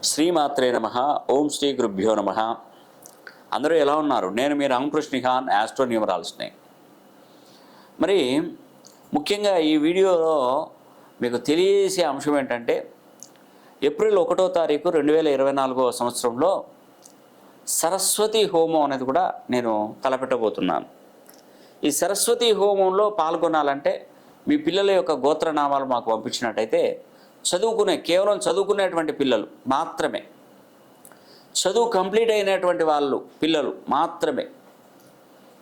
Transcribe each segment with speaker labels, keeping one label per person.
Speaker 1: శ్రీమాత్రే నమః. ఓం శ్రీ గురుభ్యో నమః. అందరూ ఎలా ఉన్నారు? నేను మీ రామకృష్ణ ఖాన్, ఆస్ట్రో న్యూమరాలజిస్ట్ని. మరి ముఖ్యంగా ఈ వీడియోలో మీకు తెలియజేసే అంశం ఏంటంటే, ఏప్రిల్ 1వ తారీఖు 2024వ సంవత్సరంలో సరస్వతి హోమం అనేది కూడా నేను తలపెట్టబోతున్నాను. ఈ సరస్వతి హోమంలో పాల్గొనాలంటే మీ పిల్లల యొక్క గోత్రనామాలు మాకు పంపించినట్టయితే కేవలం చదువుకునేటువంటి పిల్లలు మాత్రమే, చదువు కంప్లీట్ అయినటువంటి పిల్లలు మాత్రమే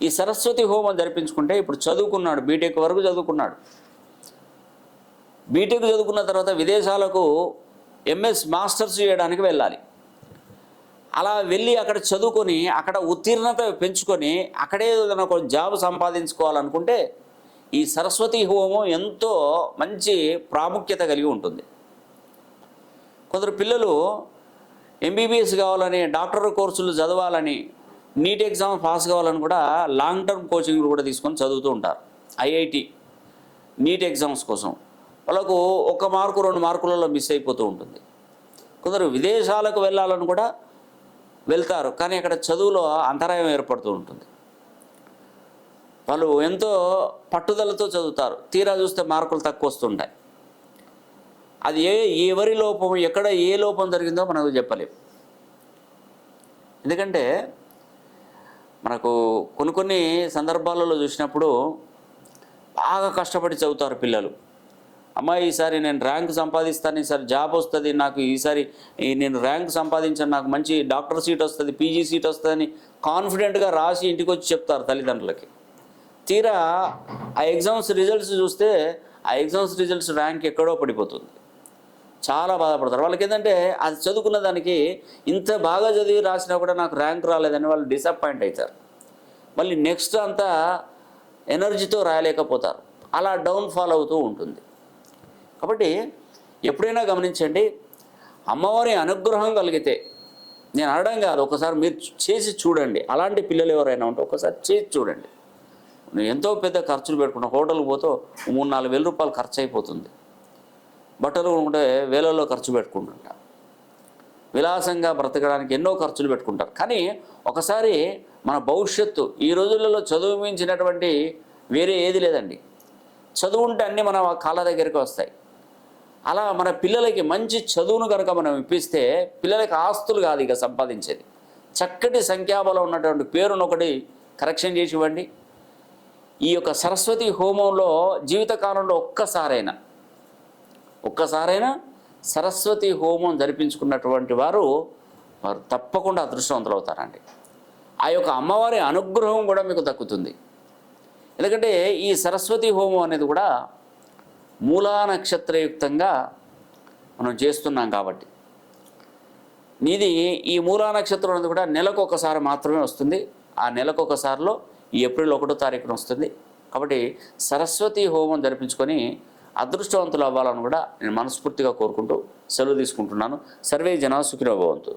Speaker 1: ఈ సరస్వతి హోమం జరిపించుకుంటే, ఇప్పుడు చదువుకున్నాడు, బీటెక్ వరకు చదువుకున్నాడు, బీటెక్ చదువుకున్న తర్వాత విదేశాలకు ఎంఎస్ మాస్టర్స్ చేయడానికి వెళ్ళాలి. అలా వెళ్ళి అక్కడ చదువుకొని అక్కడ ఉత్తీర్ణత పెంచుకొని అక్కడే ఏదైనా ఒక జాబ్ సంపాదించుకోవాలనుకుంటే ఈ సరస్వతి హోమం ఎంతో మంచి ప్రాముఖ్యత కలిగి ఉంటుంది. కొందరు పిల్లలు ఎంబీబీఎస్ కావాలని, డాక్టర్ కోర్సులు చదవాలని, నీట్ ఎగ్జామ్ పాస్ కావాలని కూడా లాంగ్ టర్మ్ కోచింగ్లు కూడా తీసుకొని చదువుతూ ఉంటారు. ఐఐటి నీట్ ఎగ్జామ్స్ కోసం వాళ్ళకు 1 మార్కు 2 మార్కులలో మిస్ అయిపోతూ ఉంటుంది. కొందరు విదేశాలకు వెళ్ళాలని కూడా వెళ్తారు, కానీ అక్కడ చదువులో అంతరాయం ఏర్పడుతూ ఉంటుంది. వాళ్ళు ఎంతో పట్టుదలతో చదువుతారు, తీరా చూస్తే మార్కులు తక్కువ వస్తుంటాయి. అది ఎవరి లోపం, ఎక్కడ ఏ లోపం జరిగిందో మనకు చెప్పలేము. ఎందుకంటే మనకు కొన్ని సందర్భాలలో చూసినప్పుడు బాగా కష్టపడి చదువుతారు పిల్లలు. అమ్మాయి ఈసారి నేను ర్యాంక్ సంపాదిస్తాను, ఈసారి జాబ్ వస్తుంది, నాకు ఈసారి నేను ర్యాంక్ సంపాదించాను, నాకు మంచి డాక్టర్ సీట్ వస్తుంది, పీజీ సీట్ వస్తుందని కాన్ఫిడెంట్గా రాసి ఇంటికి వచ్చి చెప్తారు తల్లిదండ్రులకి. తీరా ఆ ఎగ్జామ్స్ రిజల్ట్స్ చూస్తే ఆ ఎగ్జామ్స్ రిజల్ట్స్ ర్యాంక్ ఎక్కడో పడిపోతుంది. చాలా బాధపడతారు. వాళ్ళకి ఏంటంటే అది చదువుకున్న దానికి ఇంత బాగా చదివి రాసినా కూడా నాకు ర్యాంక్ రాలేదని వాళ్ళు డిసప్పాయింట్ అవుతారు. మళ్ళీ నెక్స్ట్ అంతా ఎనర్జీతో రాయలేకపోతారు. అలా డౌన్ఫాల్ అవుతూ ఉంటుంది. కాబట్టి ఎప్పుడైనా గమనించండి, అమ్మవారి అనుగ్రహం కలిగితే, నేను అనడం కాదు, ఒకసారి మీరు చేసి చూడండి. అలాంటి పిల్లలు ఎవరైనా ఉంటే ఒకసారి చేసి చూడండి. ఎంతో పెద్ద ఖర్చులు పెట్టుకుంటాం, హోటల్కి పోతే 3-4 వేల రూపాయలు ఖర్చు అయిపోతుంది. బట్టలు ఉంటే వేలల్లో ఖర్చు పెట్టుకుంటుంటాం. విలాసంగా బ్రతకడానికి ఎన్నో ఖర్చులు పెట్టుకుంటారు. కానీ ఒకసారి మన భవిష్యత్తు, ఈ రోజులలో చదువు మించినటువంటి వేరే ఏది లేదండి. చదువు ఉంటే అన్నీ మన కాళ్ళ దగ్గరికి వస్తాయి. అలా మన పిల్లలకి మంచి చదువును కనుక మనం ఇప్పిస్తే, పిల్లలకి ఆస్తులు కాదు ఇక సంపాదించేది, చక్కటి సంఖ్యాబలం ఉన్నటువంటి పేరును ఒకటి కరెక్షన్ చేసి ఇవ్వండి. ఈ యొక్క సరస్వతి హోమంలో జీవితకాలంలో ఒక్కసారైనా సరస్వతి హోమం జరిపించుకున్నటువంటి వారు తప్పకుండా అదృష్టవంతులు అవుతారండి. ఆ యొక్క అమ్మవారి అనుగ్రహం కూడా మీకు దక్కుతుంది. ఎందుకంటే ఈ సరస్వతి హోమం అనేది కూడా మూలా నక్షత్రయుక్తంగా మనం చేస్తున్నాం కాబట్టి, ఈ మూలా నక్షత్రం అనేది కూడా నెలకు ఒకసారి మాత్రమే వస్తుంది. ఆ నెలకు ఒకసారిలో ఈ ఏప్రిల్ 1వ తారీఖున వస్తుంది. కాబట్టి సరస్వతి హోమం జరిపించుకొని అదృష్టవంతులు అవ్వాలని కూడా నేను మనస్ఫూర్తిగా కోరుకుంటూ సెలవు తీసుకుంటున్నాను. సర్వే జనా సుఖినో భవంతు.